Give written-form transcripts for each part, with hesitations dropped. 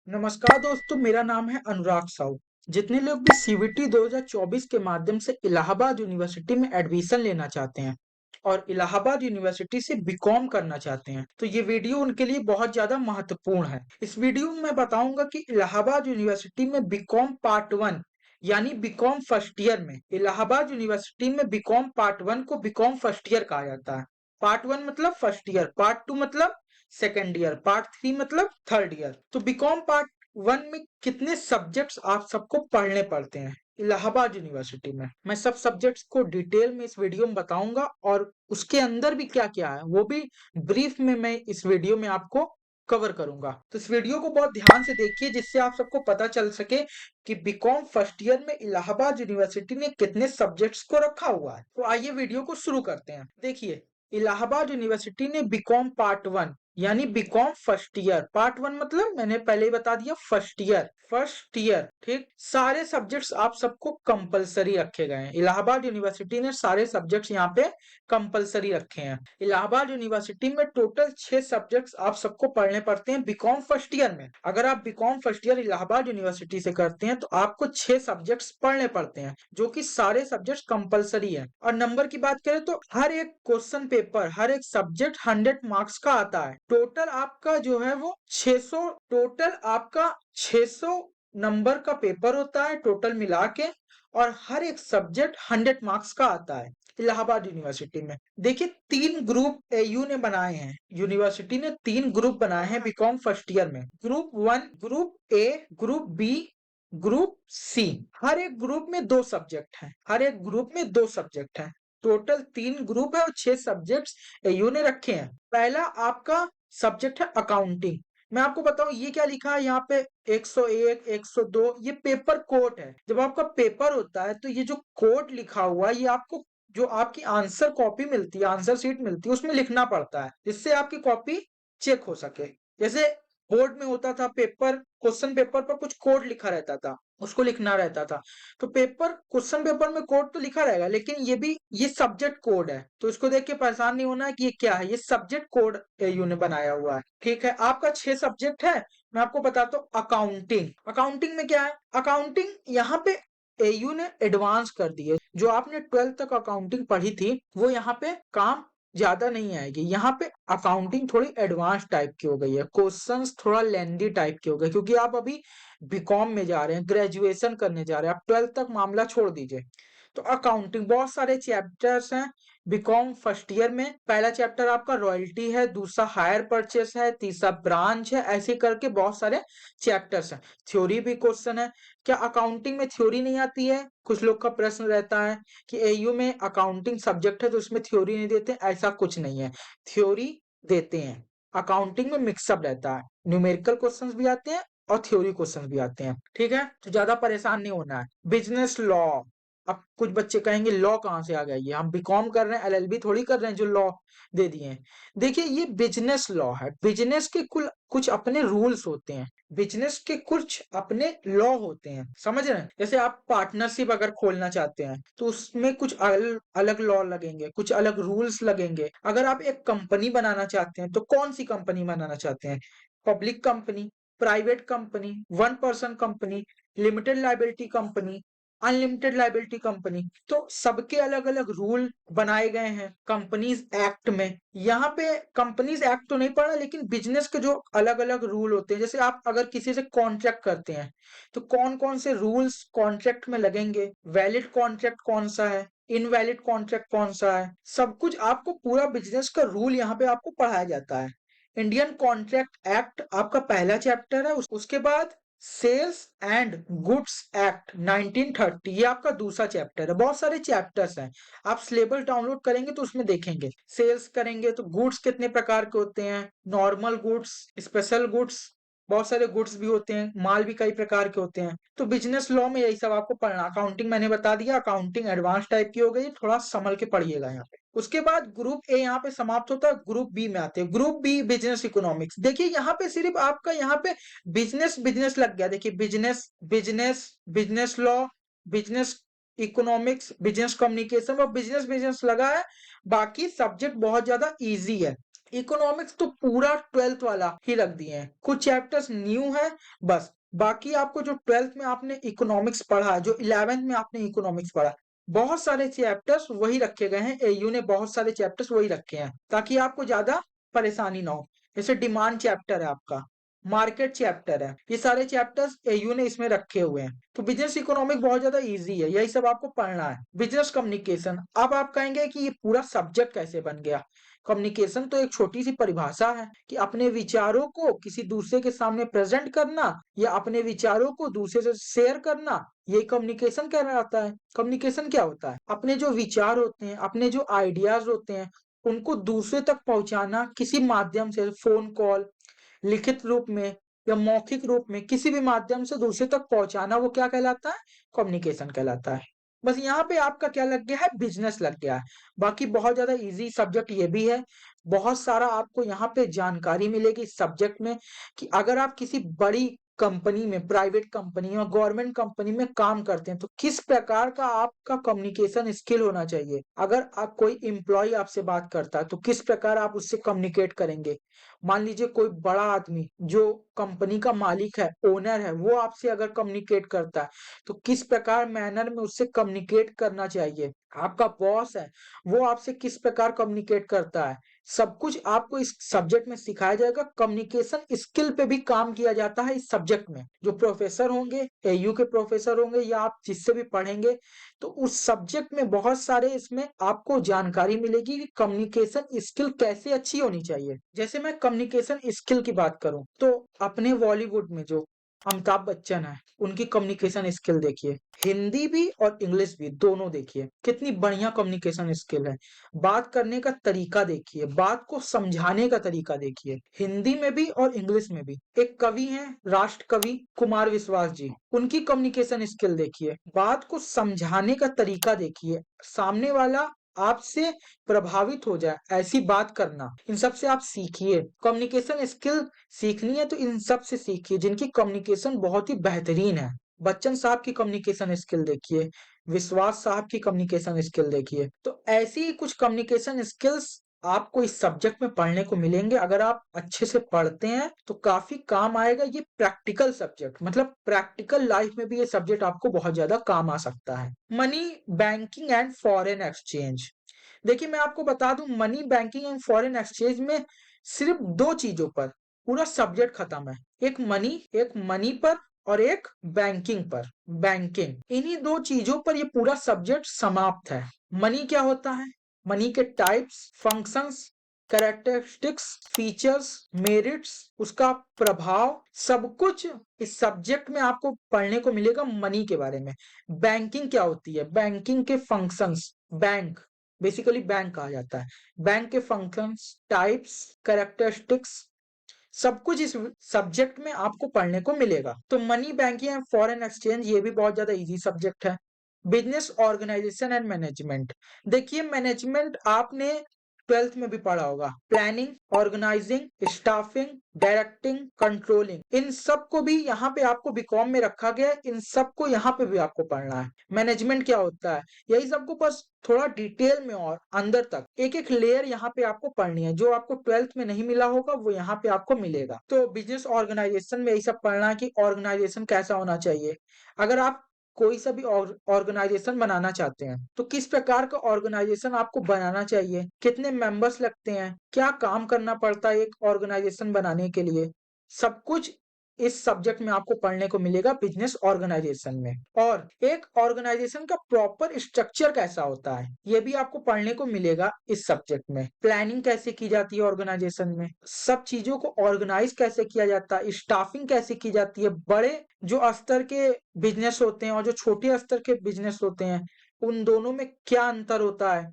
नमस्कार दोस्तों, मेरा नाम है अनुराग साहू। जितने लोग भी सीवीटी 2024 के माध्यम से इलाहाबाद यूनिवर्सिटी में एडमिशन लेना चाहते हैं और इलाहाबाद यूनिवर्सिटी से बीकॉम करना चाहते हैं, तो ये वीडियो उनके लिए बहुत ज्यादा महत्वपूर्ण है। इस वीडियो में मैं बताऊंगा कि इलाहाबाद यूनिवर्सिटी में बीकॉम पार्ट वन यानी बीकॉम फर्स्ट ईयर में इलाहाबाद यूनिवर्सिटी में बीकॉम पार्ट वन को बीकॉम फर्स्ट ईयर कहा जाता है। पार्ट वन मतलब फर्स्ट ईयर, पार्ट टू मतलब सेकेंड ईयर, पार्ट थ्री मतलब थर्ड ईयर। तो बीकॉम पार्ट वन में कितने सब्जेक्ट्स आप सबको पढ़ने पड़ते हैं इलाहाबाद यूनिवर्सिटी में, मैं सब सब्जेक्ट्स को डिटेल में इस वीडियो में बताऊंगा और उसके अंदर भी क्या क्या है वो भी ब्रीफ में मैं इस वीडियो में आपको कवर करूंगा। तो इस वीडियो को बहुत ध्यान से देखिए जिससे आप सबको पता चल सके कि बीकॉम फर्स्ट ईयर में इलाहाबाद यूनिवर्सिटी ने कितने सब्जेक्ट्स को रखा हुआ है। तो आइए वीडियो को शुरू करते हैं। देखिए, इलाहाबाद यूनिवर्सिटी ने बीकॉम पार्ट वन यानी BCom first year, part one मतलब मैंने पहले ही बता दिया फर्स्ट ईयर, ठीक। सारे सब्जेक्ट्स आप सबको कंपलसरी रखे गए हैं। इलाहाबाद यूनिवर्सिटी ने सारे सब्जेक्ट्स यहाँ पे कंपलसरी रखे हैं। इलाहाबाद यूनिवर्सिटी में टोटल 6 सब्जेक्ट्स आप सबको पढ़ने पड़ते हैं बीकॉम फर्स्ट ईयर में। अगर आप BCom first year Allahabad university से करते हैं तो आपको 6 सब्जेक्ट्स पढ़ने पड़ते हैं, जो कि सारे सब्जेक्ट्स कंपलसरी है। और नंबर की बात करें तो हर एक क्वेश्चन पेपर, हर एक सब्जेक्ट 100 मार्क्स का आता है। टोटल आपका जो है वो 600 नंबर का पेपर होता है टोटल मिला के, और हर एक सब्जेक्ट 100 मार्क्स का आता है इलाहाबाद यूनिवर्सिटी में। देखिए, 3 ग्रुप एयू ने बनाए हैं, यूनिवर्सिटी ने 3 ग्रुप बनाए हैं बीकॉम फर्स्ट ईयर में। Group one, group A, group B, group C. हर एक ग्रुप में 2 सब्जेक्ट हैं, हर एक ग्रुप में 2 सब्जेक्ट हैं। टोटल 3 ग्रुप है और 6 सब्जेक्ट्स एयू ने रखे हैं। पहला आपका सब्जेक्ट है अकाउंटिंग। मैं आपको बताऊं ये क्या लिखा है यहाँ पे, 101, 102, ये पेपर कोड है। जब आपका पेपर होता है तो ये जो कोड लिखा हुआ है ये आपको, जो आपकी आंसर कॉपी मिलती है, आंसर शीट मिलती है, उसमें लिखना पड़ता है जिससे आपकी कॉपी चेक हो सके। जैसे बोर्ड में होता था पेपर, क्वेश्चन पेपर पर कुछ कोड लिखा रहता था, उसको लिखना रहता था। तो पेपर, क्वेश्चन पेपर में कोड तो लिखा रहेगा, लेकिन ये भी, ये सब्जेक्ट कोड है, तो इसको देख के परेशान नहीं होना है कि ये क्या है, ये सब्जेक्ट कोड एयू ने बनाया हुआ है, ठीक है। आपका 6 सब्जेक्ट है। मैं आपको बताता हूँ अकाउंटिंग। अकाउंटिंग में क्या है, अकाउंटिंग यहाँ पे एयू ने एडवांस कर दी है। जो आपने 12th तक अकाउंटिंग पढ़ी थी वो यहाँ पे काम ज्यादा नहीं आएगी। यहाँ पे अकाउंटिंग थोड़ी एडवांस टाइप की हो गई है, क्वेश्चंस थोड़ा लेंदी टाइप के हो गए, क्योंकि आप अभी बीकॉम में जा रहे हैं, ग्रेजुएशन करने जा रहे हैं, आप 12th तक मामला छोड़ दीजिए। तो अकाउंटिंग बहुत सारे चैप्टर्स हैं बीकॉम फर्स्ट ईयर में। पहला चैप्टर आपका रॉयल्टी है, दूसरा हायर परचेस है, तीसरा ब्रांच है, ऐसे करके बहुत सारे चैप्टर्स हैं। थ्योरी भी क्वेश्चन है। क्या अकाउंटिंग में थ्योरी नहीं आती है? कुछ लोग का प्रश्न रहता है कि एयू में अकाउंटिंग सब्जेक्ट है तो उसमें थ्योरी नहीं देते। ऐसा कुछ नहीं है, थ्योरी देते हैं। अकाउंटिंग में मिक्सअप रहता है, न्यूमेरिकल क्वेश्चंस भी आते हैं और थ्योरी क्वेश्चंस भी आते हैं, ठीक है। तो ज्यादा परेशान नहीं होना है। बिजनेस लॉ, अब कुछ बच्चे कहेंगे लॉ कहाँ से आ गया, ये हम बीकॉम कर रहे हैं, एलएलबी थोड़ी कर रहे हैं जो लॉ दे दिए हैं। देखिए, ये बिजनेस लॉ है। बिजनेस के कुल कुछ अपने रूल्स होते हैं, बिजनेस के कुछ अपने लॉ होते हैं, समझ रहे हैं। जैसे आप पार्टनरशिप अगर खोलना चाहते हैं तो उसमें कुछ अलग अलग लॉ लगेंगे, कुछ अलग रूल्स लगेंगे। अगर आप एक कंपनी बनाना चाहते हैं तो कौन सी कंपनी बनाना चाहते हैं, public company, private company, one person company, limited liability company, unlimited liability company, तो सबके अलग अलग रूल बनाए गए हैं कंपनीज एक्ट में। यहाँ पे कंपनीज एक्ट तो नहीं पढ़ा, लेकिन बिजनेस के जो अलग अलग रूल होते हैं, जैसे आप अगर किसी से कॉन्ट्रैक्ट करते हैं तो कौन कौन से रूल्स कॉन्ट्रैक्ट में लगेंगे, वैलिड कॉन्ट्रैक्ट कौन सा है, इनवैलिड कॉन्ट्रैक्ट कौन सा है, सब कुछ आपको पूरा बिजनेस का रूल यहाँ पे आपको पढ़ाया जाता है। इंडियन कॉन्ट्रैक्ट एक्ट आपका पहला चैप्टर है। उसके बाद सेल्स एंड गुड्स एक्ट 1930, ये आपका दूसरा चैप्टर है। बहुत सारे चैप्टर्स हैं, आप सिलेबस डाउनलोड करेंगे तो उसमें देखेंगे। सेल्स करेंगे तो गुड्स कितने प्रकार के होते हैं, नॉर्मल गुड्स, स्पेशल गुड्स, बहुत सारे गुड्स भी होते हैं, माल भी कई प्रकार के होते हैं। तो बिजनेस लॉ में यही सब आपको पढ़ना। अकाउंटिंग मैंने बता दिया, अकाउंटिंग एडवांस टाइप की हो गई, थोड़ा संभल के पढ़िएगा यहाँ पे। उसके बाद ग्रुप ए यहाँ पे समाप्त होता है, ग्रुप बी में आते हैं। Group B business economics. देखिए, यहाँ पे सिर्फ आपका यहाँ पे बिजनेस बिजनेस लग गया। देखिए, business business, business law, business economics, business communication और बिजनेस बिजनेस लगा है। बाकी सब्जेक्ट बहुत ज्यादा इजी है। इकोनॉमिक्स तो पूरा 12th वाला ही रख दिए हैं, कुछ चैप्टर्स न्यू है बस। बाकी आपको जो 12th में आपने इकोनॉमिक्स पढ़ा है, जो 11th में आपने इकोनॉमिक्स पढ़ा, बहुत सारे चैप्टर्स वही रखे गए हैं। एयू ने बहुत सारे चैप्टर्स वही रखे हैं ताकि आपको ज्यादा परेशानी ना हो। जैसे डिमांड चैप्टर है आपका, मार्केट चैप्टर है, ये सारे चैप्टर्स एयू ने इसमें रखे हुए हैं। तो बिजनेस इकोनॉमिक बहुत ज्यादा इजी है, यही सब आपको पढ़ना है। बिजनेस कम्युनिकेशन, अब आप कहेंगे कि ये पूरा सब्जेक्ट कैसे बन गया। कम्युनिकेशन तो एक छोटी सी परिभाषा है कि अपने विचारों को किसी दूसरे के सामने प्रेजेंट करना या अपने विचारों को दूसरे से शेयर करना, ये कम्युनिकेशन कहलाता है। कम्युनिकेशन क्या होता है, अपने जो विचार होते हैं, अपने जो आइडियाज होते हैं, उनको दूसरे तक पहुंचाना किसी माध्यम से, फोन कॉल, लिखित रूप में या मौखिक रूप में, किसी भी माध्यम से दूसरे तक पहुंचाना, वो क्या कहलाता है, कम्युनिकेशन कहलाता है। बस यहाँ पे आपका क्या लग गया है, बिजनेस लग गया है। बाकी बहुत ज्यादा इजी सब्जेक्ट ये भी है। बहुत सारा आपको यहाँ पे जानकारी मिलेगी इस सब्जेक्ट में कि अगर आप किसी बड़ी कंपनी में, प्राइवेट कंपनी और गवर्नमेंट कंपनी में काम करते हैं तो किस प्रकार का आपका कम्युनिकेशन स्किल होना चाहिए। अगर आप कोई एम्प्लॉय आपसे बात करता है तो किस प्रकार आप उससे कम्युनिकेट करेंगे। मान लीजिए कोई बड़ा आदमी जो कंपनी का मालिक है, ओनर है, वो आपसे अगर कम्युनिकेट करता है तो किस प्रकार मैनर में उससे कम्युनिकेट करना चाहिए। आपका बॉस है, वो आपसे किस प्रकार कम्युनिकेट करता है, सब कुछ आपको इस सब्जेक्ट में सिखाया जाएगा। कम्युनिकेशन स्किल पे भी काम किया जाता है इस सब्जेक्ट में। जो प्रोफेसर होंगे, एयू के प्रोफेसर होंगे या आप जिससे भी पढ़ेंगे, तो उस सब्जेक्ट में बहुत सारे इसमें आपको जानकारी मिलेगी कि कम्युनिकेशन स्किल कैसे अच्छी होनी चाहिए। जैसे मैं कम्युनिकेशन स्किल की बात करूं तो अपने बॉलीवुड में जो अमिताभ बच्चन है, उनकी कम्युनिकेशन स्किल देखिए, हिंदी भी और इंग्लिश भी दोनों देखिए, कितनी बढ़िया कम्युनिकेशन स्किल है। बात करने का तरीका देखिए, बात को समझाने का तरीका देखिए, हिंदी में भी और इंग्लिश में भी। एक कवि हैं, राष्ट्र कवि कुमार विश्वास जी, उनकी कम्युनिकेशन स्किल देखिए, बात को समझाने का तरीका देखिए, सामने वाला आपसे प्रभावित हो जाए ऐसी बात करना, इन सब से आप सीखिए। कम्युनिकेशन स्किल सीखनी है तो इन सब से सीखिए जिनकी कम्युनिकेशन बहुत ही बेहतरीन है। बच्चन साहब की कम्युनिकेशन स्किल देखिए, विश्वास साहब की कम्युनिकेशन स्किल देखिए। तो ऐसी ही कुछ कम्युनिकेशन स्किल्स आपको इस सब्जेक्ट में पढ़ने को मिलेंगे। अगर आप अच्छे से पढ़ते हैं तो काफी काम आएगा। ये प्रैक्टिकल सब्जेक्ट, मतलब प्रैक्टिकल लाइफ में भी ये सब्जेक्ट आपको बहुत ज्यादा काम आ सकता है। Money, banking and foreign exchange, देखिए मैं आपको बता दूं, money, banking and foreign exchange में सिर्फ दो चीजों पर पूरा सब्जेक्ट खत्म है। एक मनी पर और एक बैंकिंग पर। बैंकिंग, इन्हीं दो चीजों पर ये पूरा सब्जेक्ट समाप्त है। मनी क्या होता है, मनी के types, functions, characteristics, features, merits, उसका प्रभाव, सब कुछ इस सब्जेक्ट में आपको पढ़ने को मिलेगा मनी के बारे में। बैंकिंग क्या होती है, बैंकिंग के फंक्शंस, बैंक, बेसिकली बैंक कहा जाता है, बैंक के फंक्शंस, टाइप्स, कैरेक्टरिस्टिक्स, सब कुछ इस सब्जेक्ट में आपको पढ़ने को मिलेगा। तो money, banking and foreign exchange ये भी बहुत ज्यादा इजी सब्जेक्ट है। बिजनेस ऑर्गेनाइजेशन एंड मैनेजमेंट, देखिए मैनेजमेंट आपने 12th में भी पढ़ा होगा। Planning, organising, staffing, directing, controlling, इन सब को भी यहाँ पे आपको बीकॉम में रखा गया है, इन सब को यहाँ पे भी आपको पढ़ना है। मैनेजमेंट क्या होता है, यही सबको बस थोड़ा डिटेल में और अंदर तक एक एक लेयर यहाँ पे आपको पढ़नी है। जो आपको 12th में नहीं मिला होगा वो यहाँ पे आपको मिलेगा। तो बिजनेस ऑर्गेनाइजेशन में यही सब पढ़ना है कि ऑर्गेनाइजेशन कैसा होना चाहिए। अगर आप कोई सा भी ऑर्गेनाइजेशन बनाना चाहते हैं तो किस प्रकार का ऑर्गेनाइजेशन आपको बनाना चाहिए, कितने मेंबर्स लगते हैं, क्या काम करना पड़ता है एक ऑर्गेनाइजेशन बनाने के लिए, सब कुछ इस सब्जेक्ट में आपको पढ़ने को मिलेगा बिजनेस ऑर्गेनाइजेशन में। और एक ऑर्गेनाइजेशन का प्रॉपर स्ट्रक्चर कैसा होता है ये भी आपको पढ़ने को मिलेगा इस सब्जेक्ट में। प्लानिंग कैसे की जाती है ऑर्गेनाइजेशन में, सब चीजों को ऑर्गेनाइज कैसे किया जाता है, स्टाफिंग कैसे की जाती है, बड़े जो स्तर के बिजनेस होते हैं और जो छोटे स्तर के बिजनेस होते हैं उन दोनों में क्या अंतर होता है,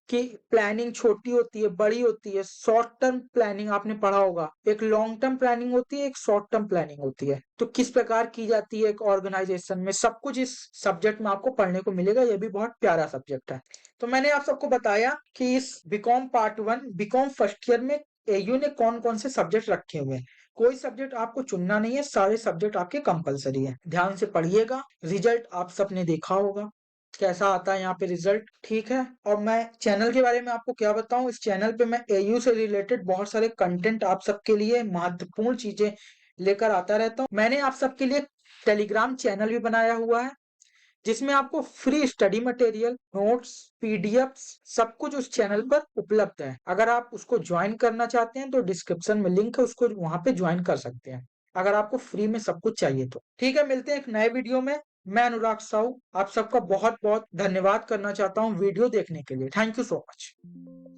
कि प्लानिंग छोटी होती है, बड़ी होती है। शॉर्ट टर्म प्लानिंग आपने पढ़ा होगा, एक लॉन्ग टर्म प्लानिंग होती है, एक शॉर्ट टर्म प्लानिंग होती है। तो किस प्रकार की जाती है एक ऑर्गेनाइजेशन में, सब कुछ इस सब्जेक्ट में आपको पढ़ने को मिलेगा। ये भी बहुत प्यारा सब्जेक्ट है। तो मैंने आप सबको बताया कि इस BCom part 1, BCom first year में एयू ने कौन कौन से सब्जेक्ट रखे हुए हैं। कोई सब्जेक्ट आपको चुनना नहीं है, सारे सब्जेक्ट आपके कंपलसरी है। ध्यान से पढ़िएगा, रिजल्ट आप सबने देखा होगा। कैसा आता है यहाँ पे रिजल्ट, ठीक है। और मैं चैनल के बारे में आपको क्या बताऊं, इस चैनल पे मैं एयू से रिलेटेड बहुत सारे कंटेंट आप सबके लिए महत्वपूर्ण चीजें लेकर आता रहता हूँ। मैंने आप सबके लिए टेलीग्राम चैनल भी बनाया हुआ है, जिसमें आपको free study material, notes, PDFs सब कुछ उस चैनल पर उपलब्ध है। अगर आप उसको ज्वाइन करना चाहते हैं तो डिस्क्रिप्शन में लिंक है, उसको वहां पे ज्वाइन कर सकते हैं, अगर आपको फ्री में सब कुछ चाहिए तो। ठीक है, मिलते हैं एक नए वीडियो में। मैं अनुराग साहू आप सबका बहुत बहुत धन्यवाद करना चाहता हूँ वीडियो देखने के लिए। Thank you so much.